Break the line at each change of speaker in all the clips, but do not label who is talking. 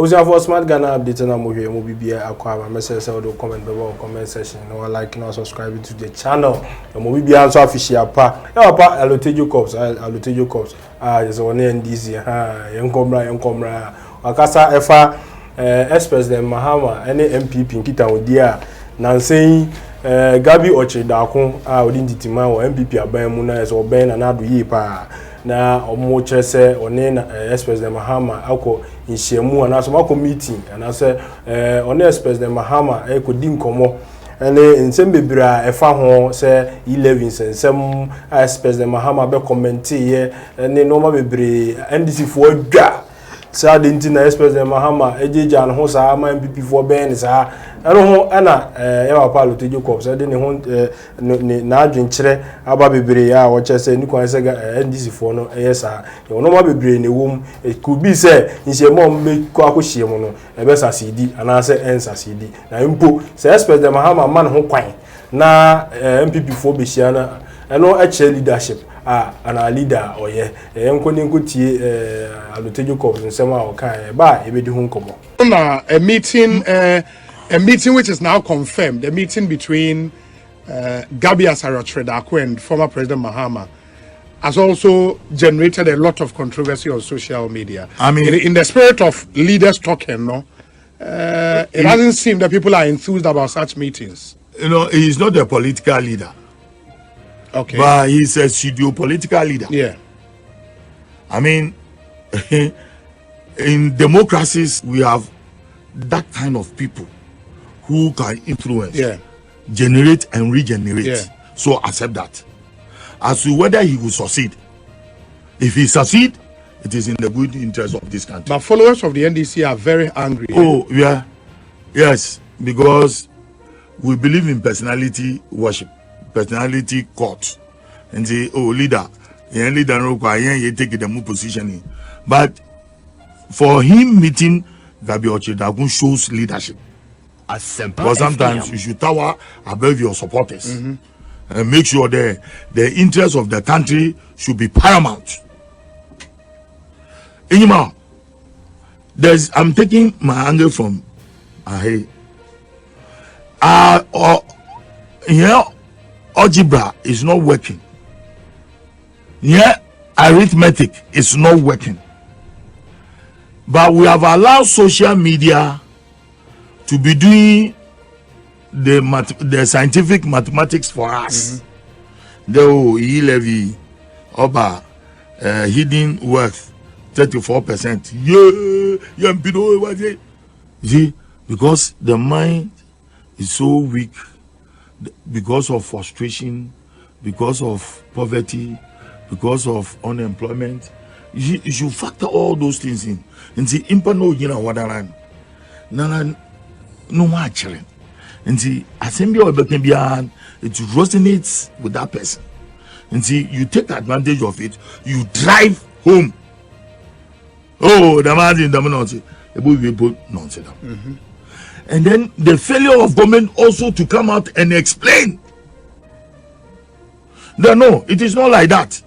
was for Smart Ghana update and I'm here. Mobibia Aqua, message or comment below comment section or like and subscribe to the channel. And Mobibia also official pa. Alotejo Corps, Alotejo Corps. There's one NDC, young comra. Akasa Efa Express them Mahama, any MPP in Kita Odia. Nansei Gabi Ochedakun, within the Tima or MPP Abayamuna is or Ben and Adu Yipa. Na omo chese one express the Mahama alko in Shemu and also mako meeting and I say on express the Mahama e ko din komo ene nsem bebra e fa ho say 11 nsem express the Mahama be comment ye ene no ma bebre NDC fo adwa sa de nti na express the Mahama ejeja no ho sa ma MPP fo ben sa eno ho ana e wa pa Alotejo Corps say de ne ho na adwenkyere aba bebre ya wo chese ni kwan se NDC fo no sa no ma bebre ne wom e could be say nsiemo me ko akohie mo no e be sa CD ana se ensa CD na mpo say express the Mahama man ho kwan na MPP fo be hia na eno e leadership ana leader oye enko ni nkotie Alotejo Corps nsema o kan ba e be di ho nkomo
na a meeting which is now confirmed, the meeting between Gabi Asare-Otredakun and former President Mahama has also generated a lot of controversy on social media. I mean, in the spirit of leaders talking, no, it doesn't seem that people are enthused about such meetings.
You know, he's not a political leader.
Okay.
But he's a pseudo-political leader.
Yeah.
I mean, in democracies, we have that kind of people who can influence, generate and regenerate.
Yeah.
So accept that. As to whether he will succeed, if he succeed, it is in the good interest of this country.
But followers of the NDC are very angry.
Oh, yeah. Yes, because we believe in personality worship, personality court. And say, oh, leader, you take the positioning. But for him meeting Gabi Ochedakun shows leadership. Because sometimes you should tower above your supporters and make sure the interests of the country should be paramount. Anyhow, I'm taking my angle from here, algebra is not working. Here, arithmetic is not working. But we have allowed social media to be doing the scientific mathematics for us. The E-levy, Oba, hidden worth, 34%. Yeah, see, because the mind is so weak, because of frustration, because of poverty, because of unemployment. You should factor all those things in. And see, impano you know what I mean. No more children. And see, assembly or it resonates with that person. And see, you take advantage of it, you drive home. Oh, the man in the minority, nonsense. And then the failure of government also to come out and explain. No, it is not like that.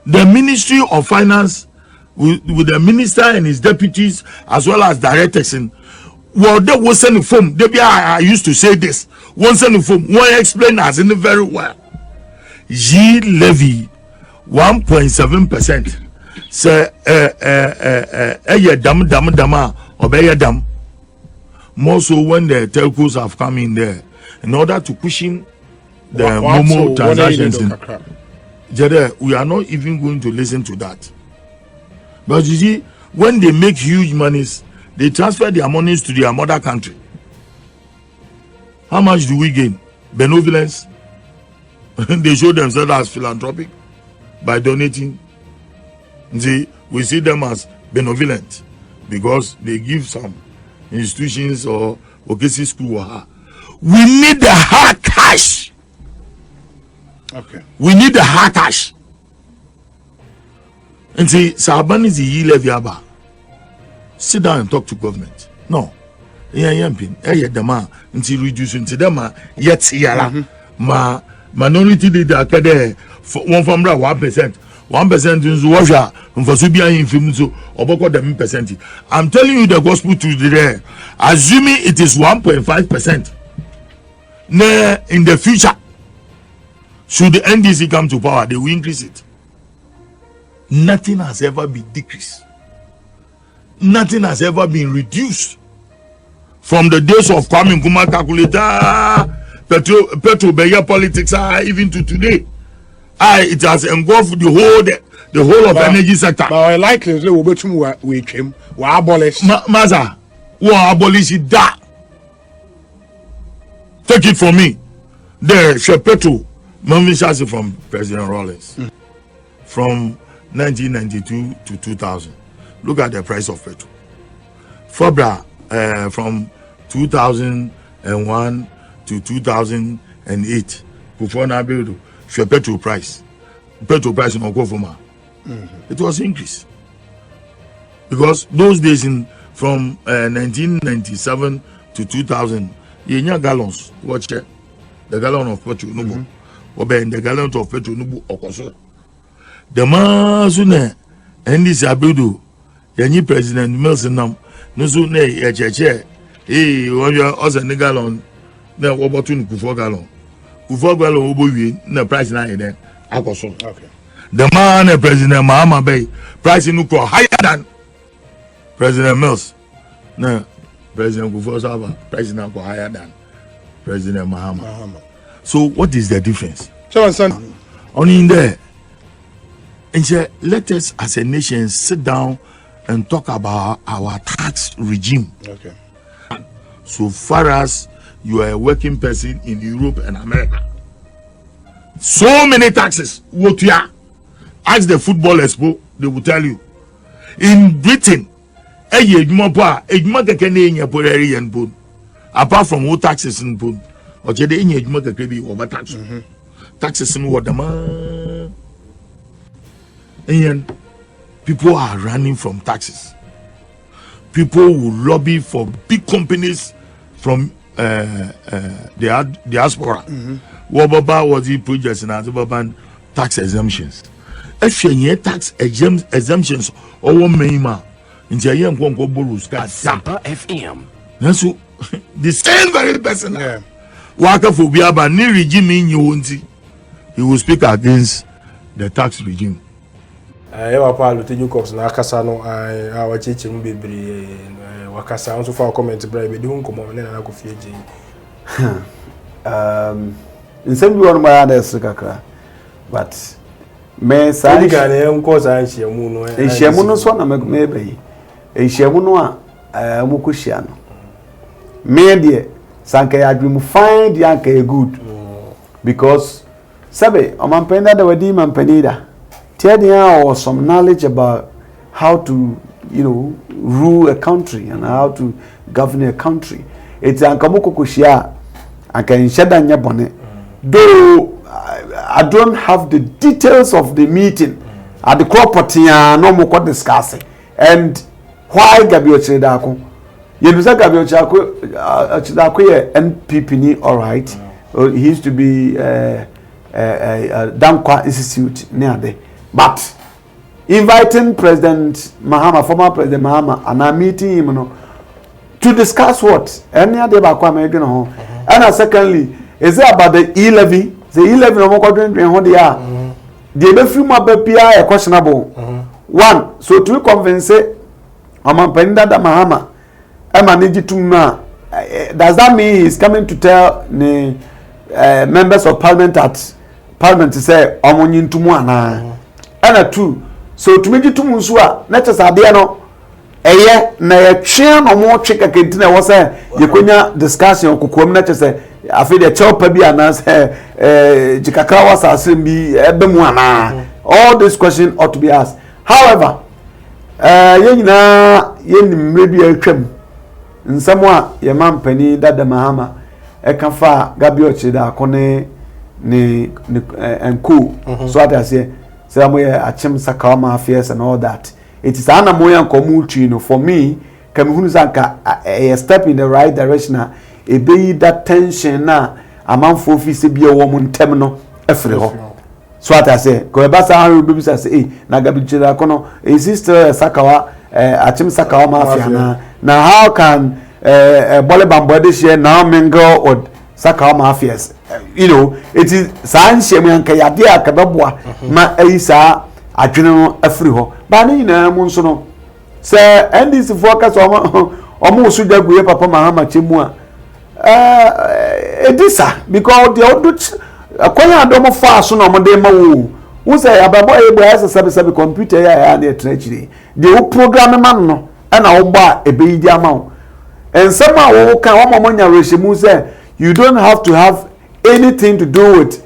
The Ministry of Finance, with the minister and his deputies, as well as directors, and well, they will send a form. I used to say this. One send a form. One explain as in very well. Ye levy 1.7%. Say, dama obey dam. More so when the telcos have come in there in order to push in the Momo transactions. Jede, we are not even going to listen to that. But you see, when they make huge monies, they transfer their monies to their mother country. How much do we gain? Benevolence. They show themselves as philanthropic by donating. See, we see them as benevolent because they give some institutions or Okesi school. We need the hard cash.
Okay.
We need the hard cash. And see, Saban is the E-levy. Sit down and talk to government. No. Reducing to them yet minority leader for 1%. 1% nso wɔhwɛ mfaso bi ayin film so oboko dem percent. I'm telling you the gospel truth there. Assuming it is 1.5%. In the future, should the NDC come to power, they will increase it. Nothing has ever been decreased. Nothing has ever been reduced. From the days of Kwame Nkrumah calculator, Petro Beya politics, even to today, it has engulfed the whole of energy sector.
But likely we came, we abolish.
Maza, we abolish it. Take it from me. The Shepeto, Mamishasi from President Rawlings, from 1992 to 2000. Look at the price of petrol. Fabra, from 2001 to 2008, before Nabildo, petrol price in Okofoma, it was increased. Because those days from 1997 to 2000, you gallons, watch it, the gallon of petrol, no the gallon of petrol, no okoso. The man, and this Abildo, the President Milson, no soon, us a gallon, no overtune Kufo gallon. Kufo gallon, no price line there. Okay. The man, President Mahama Bay, price in Uko higher than President Mills. No, President Kufo Saba, price in Uko higher than President Mahama. So, what is the difference? Only in there. And say, let us as a nation sit down and talk about our tax regime.
Okay.
So far as you are a working person in Europe and America, so many taxes. What you are? Ask the Football Expo, they will tell you. In Britain, apart from what taxes in bone, or over tax. Taxes in what the man. And people are running from taxes. People will lobby for big companies from the diaspora. Wababa was the projects in Azerbaijan tax exemptions. If you tax exemptions or Mayma in Jayan Congo Burus,
FM.
So the same very person. Waka for Biaba ni regime in Yuunzi. He will speak against the tax regime.
Ewa pa Lutejo Corps na akasa no awa cheche mbebere wakasa onso fa comment bra be di hu nkomo ne na Kofi Agye.
Nsem bi wonu ma ya na kakra. But me sa
diga ne nko sa nhyiamu no
nhyiamu no so na me be nhyiamu no a mu kohyia no me de sanka ya adwum find yanka e good because sabe omampenda da wadi mampanida there or some knowledge about how to, rule a country and how to govern a country. It's ankamuko kushia, I can shada nyabone. Though I don't have the details of the meeting at the property, no more discussing. And why Gabriel Chedako? You know, Gabriel Chedako, NPP, all right. He used to be Dankwa Institute near there. But inviting President Mahama, former President Mahama, and I'm meeting him, to discuss what? Any other background, and secondly, is it about the E-levy? The E-levy, no more country, they are. The few more PI questionable. One, so to convince Amampenda Mahama, I manage to does that mean he's coming to tell the members of parliament at parliament to say, Omonin to Moana? And two, so to make it to Musua, let us have no na chain or more check a cantina was a Yakunya discussion kukum let us say I feel the chopper be announced Jikakawas Asimbi Ebemuana. All this question ought to be asked. However, maybe a trim in somewhat your man penny that the Mahama Ekafa Gabriel Chida Kone and cool. So I say somewhere Achim Sakama affairs and all that. It is an Amoyan Komuchi, for me, Kamuhunzanka a step in the right direction. A be that tension now among 4 feet be a woman terminal. so what I say ko eba sa haru be bisa say na Gabi Chira kono is still Sakawa Achim Sakawa mafia na how can Bole Bambode share now mingle or Sakawa mafias you know it is san shame yanka yade akababwa ma isa adwene afiri ho ba ne nyina mu nso no say NDC focus omo so daguye Papa Mahama chemu a edisa because the odu akwanya adomo fa so na omode ma wo say ababo ebo asa sabe computer ya na etrechire the program man no na wo ba ebeyidi ama wo ensema wo kan wo momonya reshemu say you don't have to have anything to do with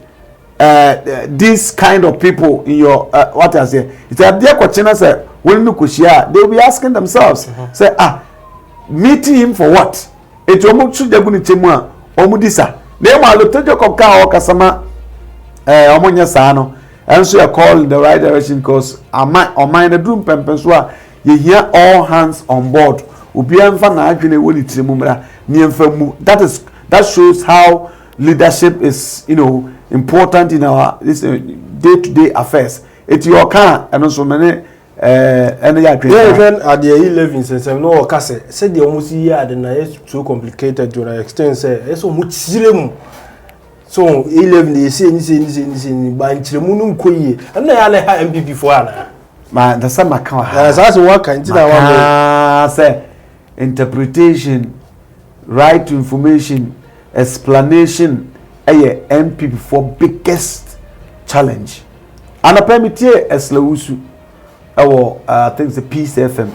this kind of people in your what I say it's a dear question say when you kushia they will be asking themselves say meeting him for what it omo chujagu ni chemu a omo disa na ma lo tojo kokka o kasama omo nya saa no enso you call in the right direction because on my room pempen so a ye hear all hands on board obi amfa na adwene woni tiremu mra ni amfa mu that shows how leadership is important in our this day-to-day affairs it your can and also many ya
when at the 11 sense no okase say the almost year na is too complicated to an extent say so much siremu so 11 dey say ni ba nchiremu nu nkoyi na ya na ha MPP for ana
ma the same account
that's what kind of one
say interpretation right to information explanation MPP for biggest challenge and a permitted Eslawusu I think it's the Peace FM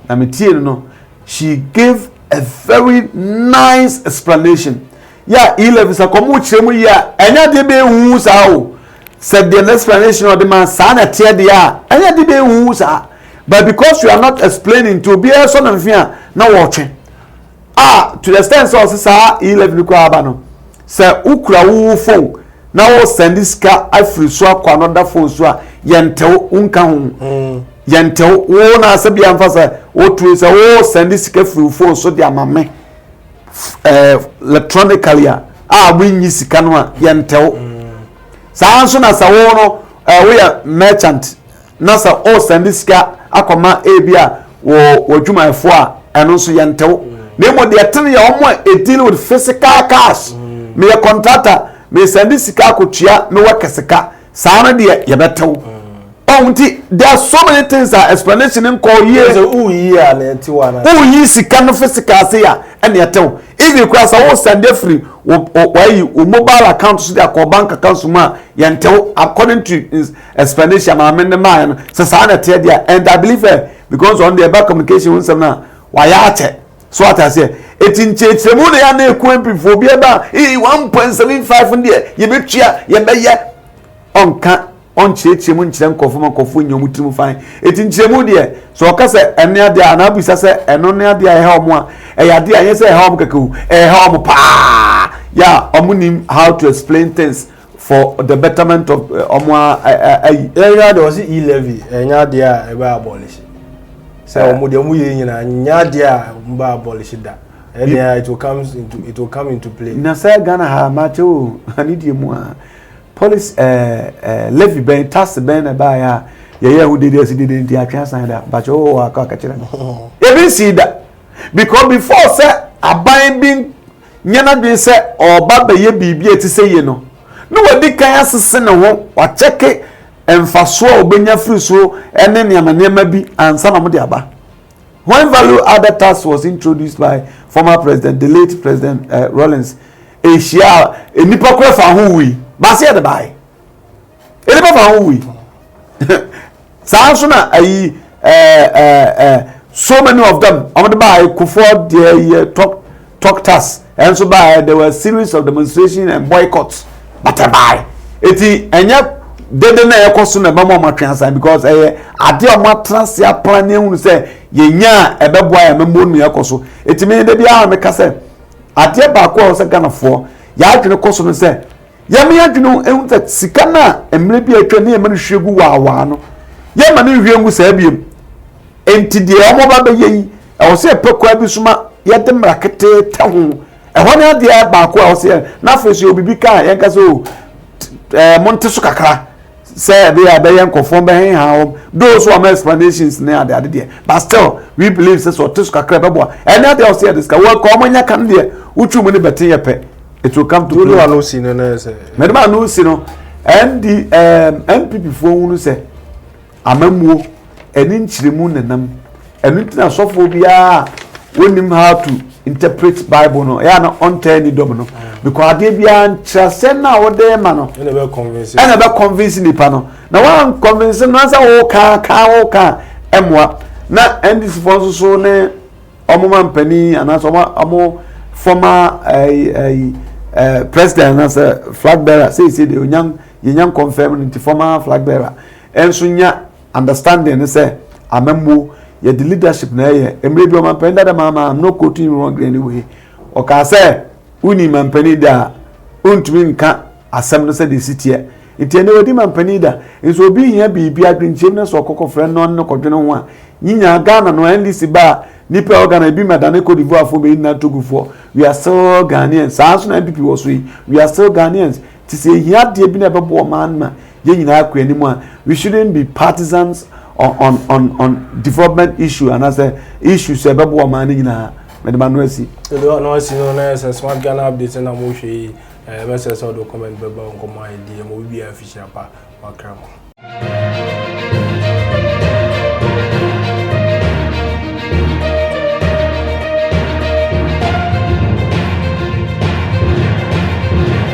na metie no she gave a very nice explanation yeah 11 sa komu chemu ya enya de be hu sa o said the explanation of the man sa na tie de ya enya de be hu sa but because you are not explaining to be so na mfia na watching to the extent so sa 11 ko aba no say ukura wu phone na wo send this car afri so akwa another phone so a yentew unka hu yentew wo na asabia amfasa wo tu say wo send this car free phone so dia mame electronically winyi sika no a yentew sa so na sa wo no we merchant na sa o send this car akoma ebia wo dwumayefo a eno so yentew na mo de tene ya omo deal with physical cash me a contractor me send sika akotua me wa kesika saana de ye betew onti there are so many things that explanation in call years
o yi a na enti wa na
o yi sika no physical say ya ene yetew if cross o send free o mobile account so their bank account ma yentew according to his explanation ma men man so saana te dia and I believe because on the back communication when na wa ya che so what I say etinchechemu na ya na eku MPF bi eba 1.75 ndie ye betua ye beye onka onchechemu nchire nkofo nyomutrimu fine etinchemu de so okase ene ade ana bisa se eno ne ade a he omo a ya ade a ye se he omo kekewu he omo pa ya omunim how to explain things for the betterment of omo
enya de was e-levy enya de a ebe abolish say omo de mu ye nyina nya de a mba abolish da it will come into play.
Na say Ghana ha macho anidi mu a police levy ben tax ben ba ya ye hu de dey atwa san da but oh aka kire no even see that because before say aban bin nyana bi say oba be ye bibi eti say ye no wadi kan asese ne ho wa check emfaso obenya free so ene niam bi ansa na mo de aba. When value added tax was introduced by former president, the late President Rawlings, Asia, a nipokwe fa hu wi, ba se de bai. E nipa fa hu wi. Sa so na ayi so many of them, on the bai Kufuor the talk tax, and so by there were a series of demonstrations and boycotts. But bai. Eti enya dede na ekoso na ba mo matwansa because ade o matranse ya plan ehunu say yenya ebeboa ya membo nu ekoso etimi de bia me kase ade ba ko o se ganafo ya adwene koso no say ya me adwene ehunu say sika na emre bi atwa na emre hwegu wa no ya ma ne hwengu sa biem enti de o mo ba be yi e o se pekwa bi suma ya de mrakete tahu e ho na ade ba ko o se na afeso obibi ka ya kase o monte so kakra say they are being conform behind how those who are explanations near the idea. But still, we believe this or this credible. And that they say this work common ya can there, which you money better it will come to
you know see no say.
Madam no see no and the MPP phone say amamuo eni nchirimu nenam enu ntina sophobia wonim how to interpret Bible no ya na on ten dom no because ade bia ntrase na wo de ma no
ene be convince
ni pa no na one convince no answer wo ka emwa na ndc for so ne omoma mpani anaso omo former president as a flag bearer say the young confirm the former flag bearer enso nya understanding say amemmo ye the leadership na ye emre bi o man penda da mama I'm not quoting wrong anyway o ka say uni man pani da untumi nka asem no say the city e nti ene wodi man pani da enso obi hia bibia adwenchim na so kokko frɛ no no kodwene ho a nyinya Ghana no NDC ba nipa organ bi madane Cote d'Ivoire fo be na Togo we are still Ghanaians so na MPP was we are still Ghanaians to say hia de bi na bebo man ma ye nyina akwa animu a we shouldn't be partisans on development issue and as a issue say bebo man nyina medema no asi
no asi no na smart Ghana update na mo hwe message so do comment beba on my idea mo bi official pa wakram